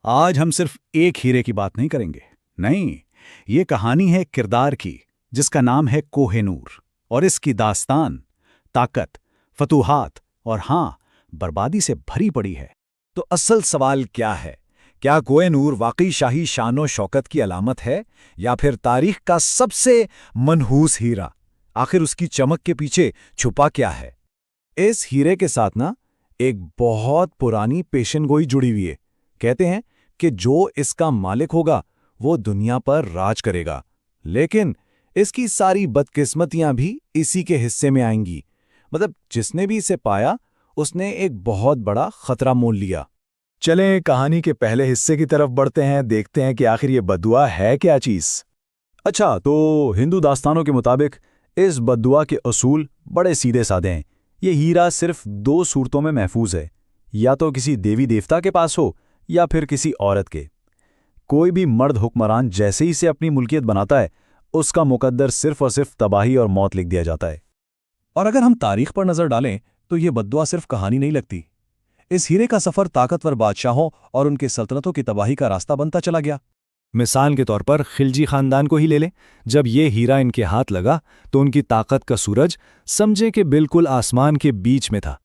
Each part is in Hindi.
आज हम सिर्फ एक हीरे की बात नहीं करेंगे। नहीं, ये कहानी है किरदार की, जिसका नाम है कोह-ए-नूर। और इसकी दास्तान ताकत, फतूहात और हाँ, बर्बादी से भरी पड़ी है। तो असल सवाल क्या है? क्या कोह-ए-नूर वाकई शाही शानो शौकत की अलामत है, या फिर तारीख का सबसे मनहूस हीरा? आखिर उसकी चमक के पीछे छुपा क्या है? इस हीरे के साथ ना एक बहुत पुरानी पेशेनगोई जुड़ी हुई है। कहते हैं कि जो इसका मालिक होगा वो दुनिया पर राज करेगा, लेकिन इसकी सारी बदकिस्मतियां भी इसी के हिस्से में आएंगी। मतलब जिसने भी इसे पाया उसने एक बहुत बड़ा खतरा मोल लिया। चलें कहानी के पहले हिस्से की तरफ बढ़ते हैं, देखते हैं कि आखिर ये बद्दुआ है क्या चीज़। अच्छा, तो हिंदू दास्तानों के मुताबिक इस बद्दुआ के असूल बड़े सीधे साधे हैं। ये हीरा सिर्फ दो सूरतों में महफूज है, या तो किसी देवी देवता के पास हो या फिर किसी औरत के। कोई भी मर्द हुक्मरान जैसे ही इसे अपनी मुल्कियत बनाता है, उसका मुकद्दर सिर्फ और सिर्फ तबाही और मौत लिख दिया जाता है। और अगर हम तारीख पर नजर डालें तो ये बद्दुआ सिर्फ कहानी नहीं लगती। इस हीरे का सफर ताकतवर बादशाहों और उनके सल्तनतों की तबाही का रास्ता बनता चला गया। मिसाल के तौर पर खिलजी खानदान को ही ले लें। जब ये हीरा इनके हाथ लगा तो उनकी ताकत का सूरज समझे कि बिल्कुल आसमान के बीच में था।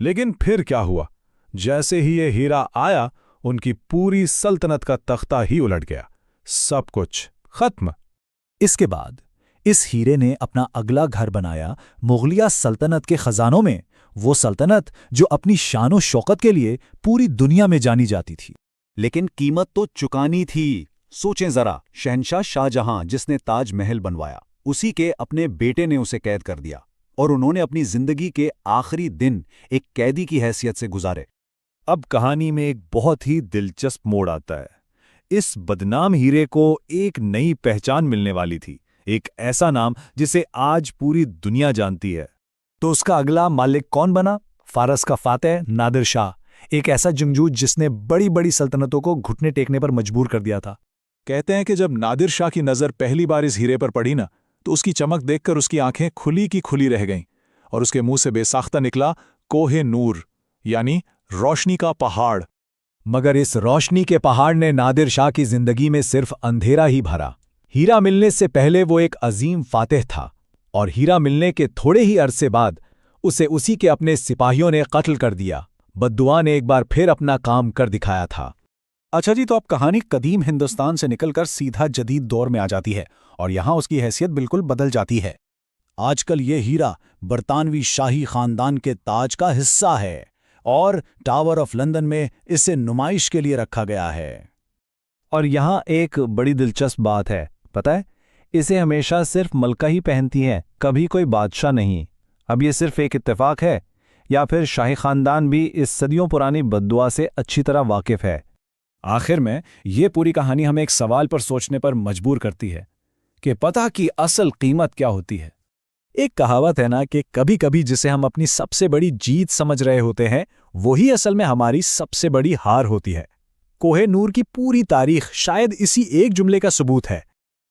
लेकिन फिर क्या हुआ? जैसे ही ये हीरा आया, उनकी पूरी सल्तनत का तख्ता ही उलट गया। सब कुछ खत्म। इसके बाद इस हीरे ने अपना अगला घर बनाया मुगलिया सल्तनत के खजानों में, वो सल्तनत जो अपनी शानो शौकत के लिए पूरी दुनिया में जानी जाती थी। लेकिन कीमत तो चुकानी थी। सोचें जरा, शहंशाह शाहजहां जिसने ताजमहल बनवाया, उसी के अपने बेटे ने उसे कैद कर दिया और उन्होंने अपनी जिंदगी के आखिरी दिन एक कैदी की हैसियत से गुजारे। अब कहानी में एक बहुत ही दिलचस्प मोड़ आता है। इस बदनाम हीरे को एक नई पहचान मिलने वाली थी, एक ऐसा नाम जिसे आज पूरी दुनिया जानती है। तो उसका अगला मालिक कौन बना? फारस का फातेह नादिर शाह, एक ऐसा जंगजू जिसने बड़ी बड़ी सल्तनतों को घुटने टेकने पर मजबूर कर दिया था। कहते हैं कि जब नादिर शाह की नज़र पहली बार इस हीरे पर पड़ी ना, तो उसकी चमक देखकर उसकी आंखें खुली की खुली रह गईं और उसके मुंह से बेसाख्ता निकला कोह-ए-नूर, यानी रोशनी का पहाड़। मगर इस रोशनी के पहाड़ ने नादिर शाह की जिंदगी में सिर्फ अंधेरा ही भरा। हीरा मिलने से पहले वो एक अजीम फातेह था, और हीरा मिलने के थोड़े ही अरसे बाद उसे उसी के अपने सिपाहियों ने कत्ल कर दिया। बद्दुआ ने एक बार फिर अपना काम कर दिखाया था। अच्छा जी, तो अब कहानी कदीम हिंदुस्तान से निकलकर सीधा जदीद दौर में आ जाती है और यहाँ उसकी हैसियत बिल्कुल बदल जाती है। आजकल ये हीरा बरतानवी शाही खानदान के ताज का हिस्सा है और टावर ऑफ लंदन में इसे नुमाइश के लिए रखा गया है। और यहाँ एक बड़ी दिलचस्प बात है, पता है? इसे हमेशा सिर्फ मलका ही पहनती है, कभी कोई बादशाह नहीं। अब ये सिर्फ एक इत्तेफाक है, या फिर शाही खानदान भी इस सदियों पुरानी बद्दुआ से अच्छी तरह वाकिफ है? आखिर में ये पूरी कहानी हमें एक सवाल पर सोचने पर मजबूर करती है कि पता की असल कीमत क्या होती है। एक कहावत है ना कि कभी कभी जिसे हम अपनी सबसे बड़ी जीत समझ रहे होते हैं, वही असल में हमारी सबसे बड़ी हार होती है। कोह-ए-नूर की पूरी तारीख शायद इसी एक जुमले का सबूत है।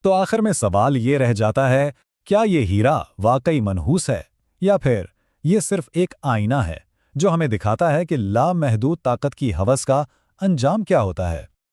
तो आखिर में सवाल ये रह जाता है, क्या ये हीरा वाकई मनहूस है, या फिर ये सिर्फ एक आईना है जो हमें दिखाता है कि लामहदूद ताकत की हवस का अंजाम क्या होता है?